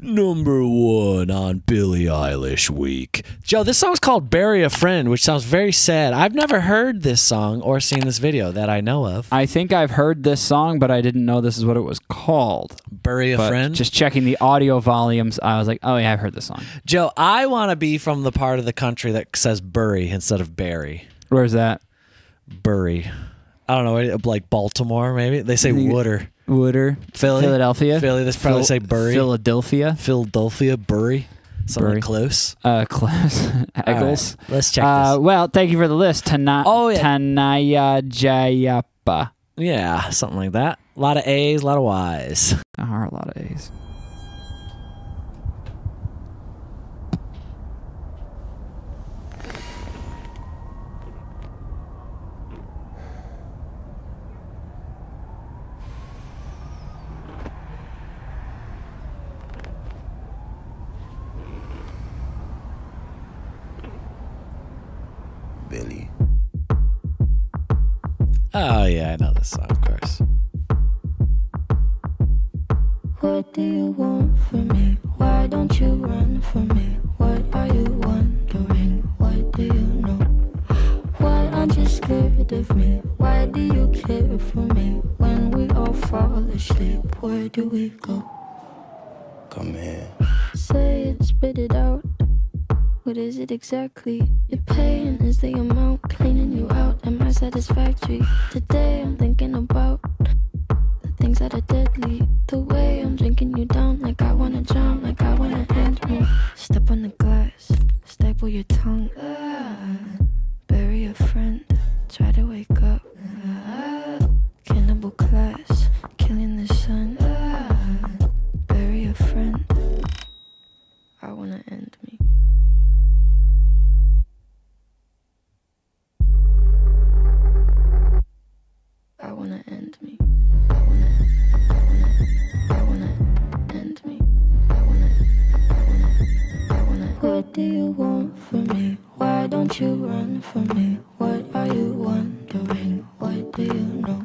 Number 1 on Billie Eilish week. Joe, this song's called Bury a Friend, which sounds very sad. I've never heard this song or seen this video that I know of. I think I've heard this song, but I didn't know this is what it was called. Bury a Friend? Just checking the audio volumes, I was like, oh yeah, I've heard this song. Joe, I want to be from the part of the country that says bury instead of bury. Where's that? Bury. I don't know, like Baltimore, maybe? They say Wooder. Wooder. Philly? Philadelphia. Philly, they probably say bury. Philadelphia. Philadelphia, bury. Something close. Close. Eggles. Right, let's check this. Well, thank you for the list. Tanaya Jayappa. Yeah, something like that. A lot of A's, a lot of Y's. There are a lot of A's. Billie. Oh, yeah, I know this song, of course. What do you want from me? Why don't you run from me? What are you wondering? What do you know? Why aren't you scared of me? Why do you care for me? When we all fall asleep, where do we go? Come here. Say it, spit it out. What is it exactly? Your pain is the amount cleaning you out. Am I satisfactory? Today I'm thinking about the things that are deadly. The way I'm drinking you down, like I wanna drown, like I wanna end me. Step on the glass, staple your tongue. Bury a friend, try to wake up. Cannibal class, killing the sun. Bury a friend, I wanna end me. I wanna end me. I wanna end me. I wanna. What do you want from me? Why don't you run from me? What are you wondering? What do you know?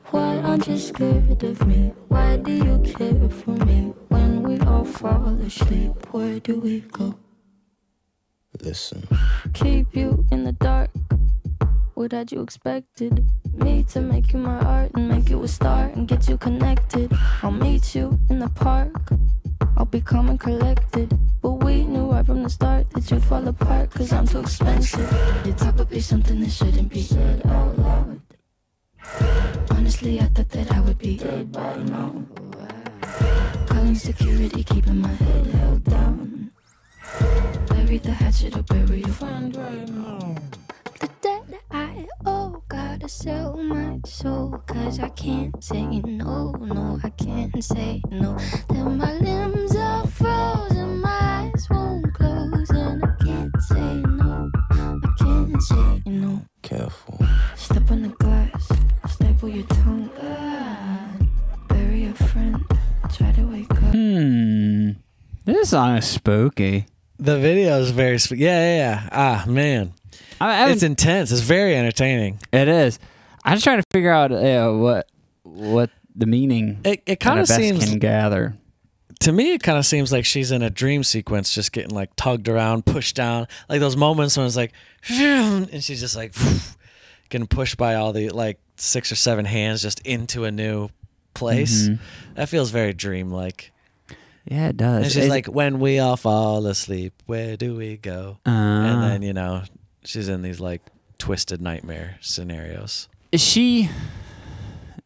Why aren't you scared of me? Why do you care for me? When we all fall asleep, where do we go? Listen. Keep you in the dark. What had you expected? Me to make you my art and make you a star and get you connected. I'll meet you in the park. I'll be calm and collected. But we knew right from the start that you'd fall apart, cause I'm too expensive. Your talk would be something that shouldn't be said out loud. Honestly, I thought that I would be dead by now. Calling security, keeping my head held down. Bury the hatchet or bury your friend right now. The debt I owe, gotta sell my soul, cause I can't say no, no, I can't say no. Then my limbs are frozen, my eyes won't close, and I can't say no, I can't say no. Careful. Step on the glass, staple your tongue. Bury a friend, try to wake up. This song is spooky. The video is very yeah. Ah, man. It's intense. It's very entertaining. It is. I'm just trying to figure out what the meaning it kind of seems can gather. To me, it kind of seems like she's in a dream sequence, just getting like tugged around, pushed down, like those moments when it's like, and she's just like getting pushed by all the like 6 or 7 hands just into a new place. That feels very dream-like. Yeah, it does. And she's like, when we all fall asleep, where do we go? And then, you know, she's in these like twisted nightmare scenarios. Is she?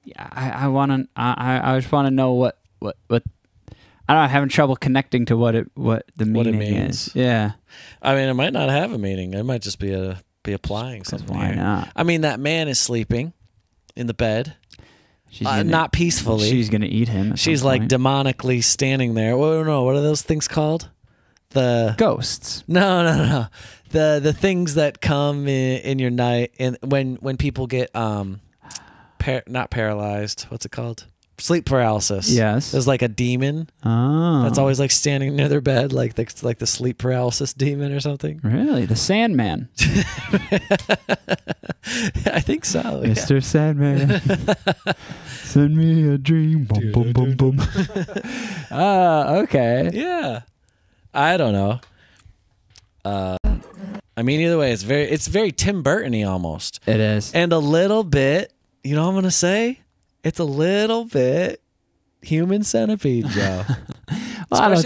Yeah, I just want to know what I don't know. I'm having trouble connecting to what the meaning means. is. Yeah, I mean, it might not have a meaning. It might just be applying something. Why not? I mean, that man is sleeping in the bed. Not peacefully. She's gonna eat him. She's like demonically standing there. Oh no! What are those things called? The ghosts. No. The things that come in your night, and when people get not paralyzed. What's it called? sleep paralysis. Yes. There's like a demon that's always like standing near their bed, like the sleep paralysis demon or something. Really? The Sandman. I think so. Mr. Sandman, send me a dream. Boom, boom, boom, boom. Okay. Yeah. I don't know. I mean, either way, it's very Tim Burton-y almost. It is. And a little bit, you know what I'm going to say? It's a little bit Human Centipede, Joe. Well, I don't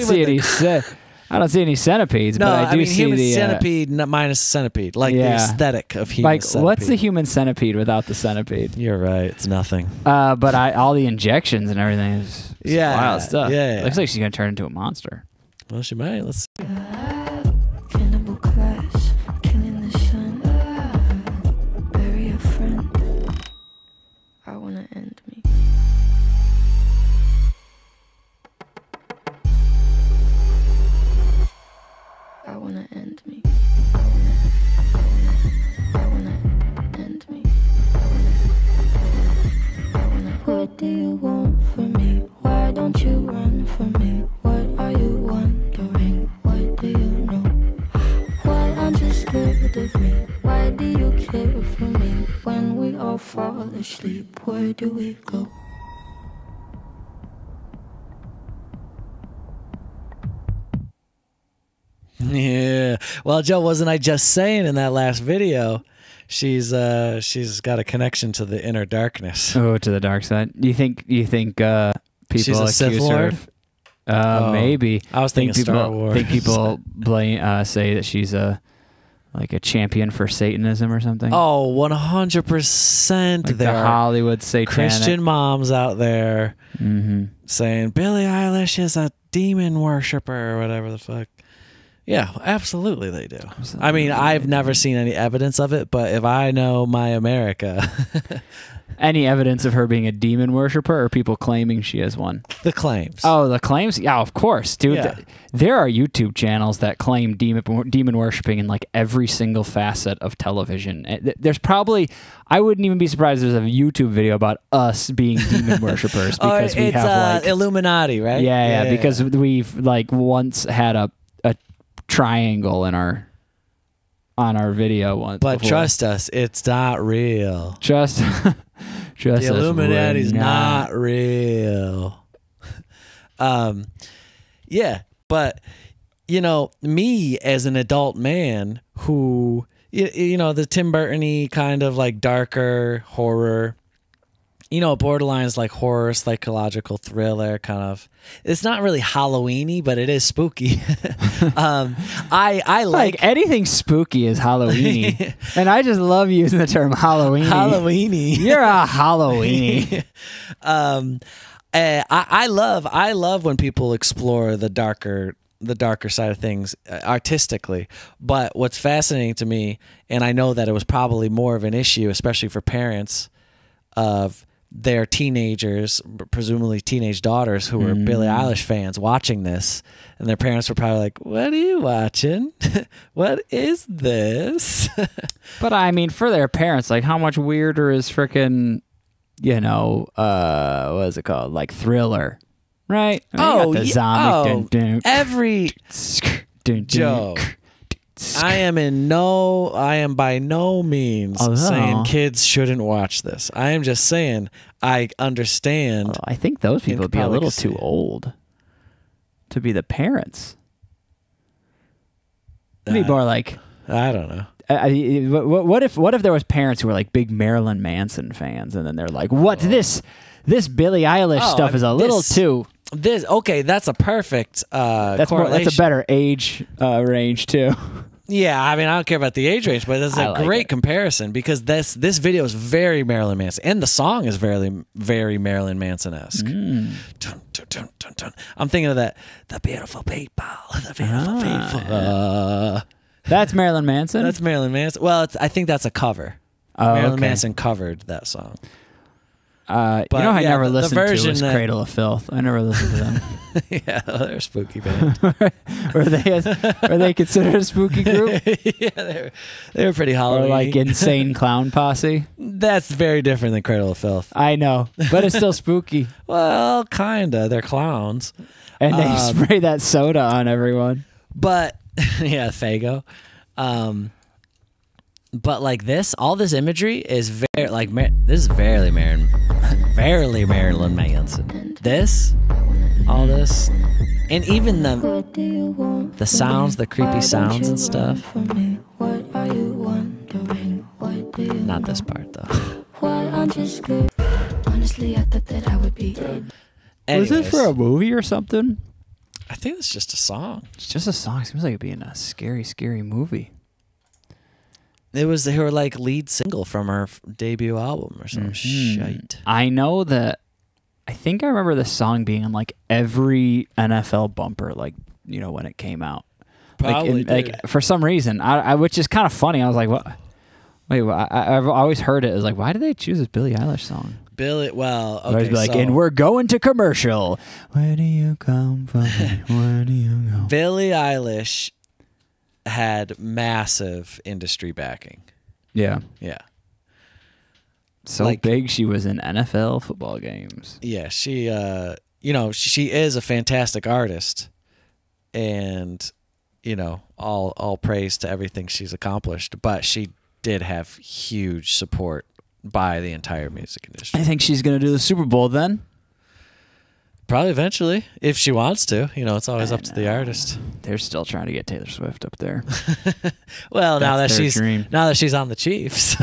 see any centipedes, but I do see Human the Centipede minus centipede, like the aesthetic of Human Centipede. What's the Human Centipede without the centipede? You're right. It's nothing. But all the injections and everything is wild stuff. Yeah. Looks like she's going to turn into a monster. Well, she might. Let's see. Cannibal clash, killing the sun. Bury a friend. I wanna end me. I wanna end me. I wanna end me. What do you want from me? Why don't you run from me? What are you wondering? What do you know? Why aren't you scared of me? Why do you care for me? When we all fall asleep, where do we go? Yeah. Well, Joe, wasn't I just saying in that last video, she's got a connection to the inner darkness. Oh, to the dark side. Do you think people She's a Sith accuse her Lord? of maybe. I was thinking Star Wars. Think people say that she's like a champion for Satanism or something? Oh, 100%. Like There the are Hollywood satanic Christian moms out there Mm-hmm. saying Billie Eilish is a demon worshiper or whatever the fuck. Yeah, absolutely they do. I mean, I've never seen any evidence of it, but if I know my America, Any evidence of her being a demon worshiper, or people claiming she is one? the claims. Oh, the claims? Yeah, of course, dude. Yeah. There are YouTube channels that claim demon worshiping in like every single facet of television. There's probably, I wouldn't even be surprised if there's a YouTube video about us being demon worshipers because we it's have like Illuminati, right? yeah, because we've like once had a triangle in on our video once. But before. trust us, it's not real. Just The Illuminati's we're not real. Yeah, but you know, me as an adult man who you know, the Tim Burton-y kind of like darker horror, you know, borderlines like horror, psychological thriller kind of. It's not really Halloween-y, but it is spooky. I like anything spooky is Halloween-y. And I just love using the term Halloween-y. Halloween-y. You're a Halloween-y. I love when people explore the darker side of things artistically. But what's fascinating to me, and I know that it was probably more of an issue, especially for parents of their teenagers, presumably teenage daughters who were Billie Eilish fans watching this, and their parents were probably like, "What are you watching? What is this?" But I mean, for their parents, like, how much weirder is frickin', you know, what is it called? Like Thriller, right? I mean, you got the zombie. Every Joe. I am by no means saying kids shouldn't watch this. I am just saying I understand. Well, I think those people would be a little too old to be the parents. Be more like, I don't know. What if there was parents who were like big Marilyn Manson fans, and then they're like, "What this Billie Eilish stuff is a little too." That's a perfect that's a better age range too. Yeah, I mean, I don't care about the age range, but it's a great comparison because this video is very Marilyn Manson, and the song is very, very Marilyn Manson-esque. Dun, dun, dun, dun, dun. I'm thinking of that, the beautiful people, the beautiful people. That's Marilyn Manson? That's Marilyn Manson. Well, I think that's a cover. Marilyn Manson covered that song. But, you know, I yeah, never the listened to version was that- Cradle of Filth. I never listened to them. Yeah, they're a spooky band. Were they considered a spooky group? Yeah, they were pretty Or Halloween. like Insane Clown Posse? That's very different than Cradle of Filth. I know, but it's still spooky. Well, kinda. They're clowns. And they spray that soda on everyone. But yeah, Fago. But like this, all this imagery is very like this is very Marilyn Manson. This, all this, and even the sounds, the creepy sounds and stuff. Not this part though. Honestly, I thought that I would be dead. Was Anyways, this for a movie or something? I think it's just a song. It's just a song. Seems like it'd be in a scary, scary movie. It was her like lead single from her debut album or some shite. I know that. I think I remember this song being on like every NFL bumper, like, you know, when it came out. Probably like for some reason, I which is kind of funny. I was like, what? Wait, I've always heard it. It was like, why did they choose this Billie Eilish song? Well, I'd okay, be like, so and we're going to commercial. Where do you come from? Where do you go? Billie Eilish had massive industry backing. Yeah. Yeah. So Like- big she was in NFL football games. Yeah, she you know, she is a fantastic artist, and you know, all praise to everything she's accomplished, but she did have huge support by the entire music industry. I think she's going to do the Super Bowl then. Probably eventually, if she wants to. You know, it's always up to the artist. They're still trying to get Taylor Swift up there. Well, now that That's their dream. she's on the Chiefs.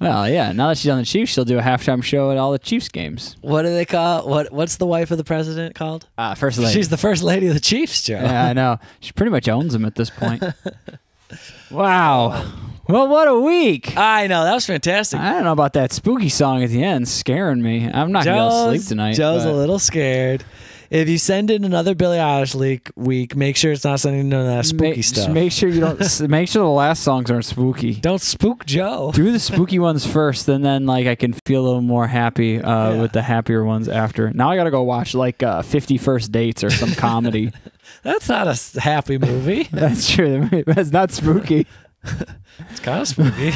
Well, yeah. Now that she's on the Chiefs, she'll do a halftime show at all the Chiefs games. What do they call what's the wife of the president called? First lady. She's the first lady of the Chiefs, Joe. Yeah, I know. She pretty much owns them at this point. Wow. Well, what a week. I know, that was fantastic. I don't know about that spooky song at the end scaring me. I'm not going to be able to sleep tonight. Joe's but- a little scared. If you send in another Billie Eilish week, make sure it's not sending none of that spooky Just stuff. make sure you don't. Make sure the last songs aren't spooky. Don't spook Joe. Do the spooky ones first, and then like I can feel a little more happy with the happier ones after. Now I gotta go watch like 50 First Dates or some comedy. That's not a happy movie. That's true. That's not spooky. It's kind of spooky.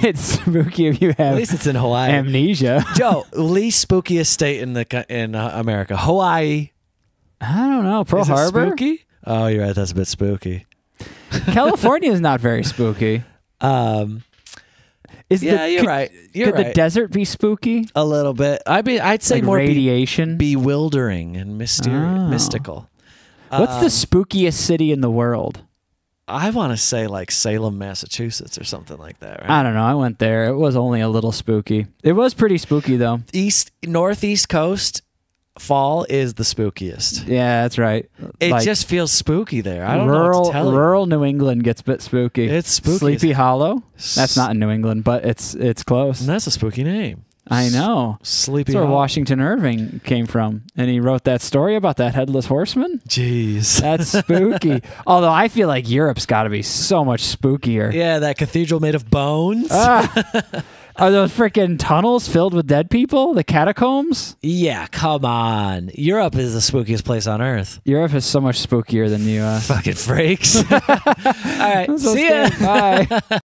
It's spooky if you At have least it's in Hawaii. amnesia. Joe, least spookiest state in America, Hawaii. I don't know. Pearl Is it Harbor. spooky? Oh, you're right. That's a bit spooky. California is not very spooky. Is Yeah, you're right. You're could the right. desert be spooky? A little bit. I'd say Like more radiation. bewildering and Oh. mystical. What's the spookiest city in the world? I want to say like Salem, Massachusetts, or something like that. Right? I don't know. I went there. It was only a little spooky. It was pretty spooky though. Northeast coast. Fall is the spookiest. Yeah, that's right. It Like, just feels spooky there. I don't know what to tell you. rural New England gets a bit spooky. It's spooky. Sleepy Hollow. That's not in New England, but it's close. And that's a spooky name. I know. Sleepy That's where Hollow. Washington Irving came from, and he wrote that story about that headless horseman. Jeez. That's spooky. Although I feel like Europe's got to be so much spookier. Yeah, that cathedral made of bones. Are those freaking tunnels filled with dead people? The catacombs? Yeah, come on. Europe is the spookiest place on earth. Europe is so much spookier than the U.S. Fucking freaks. All right. I'm so See ya. scared. Bye.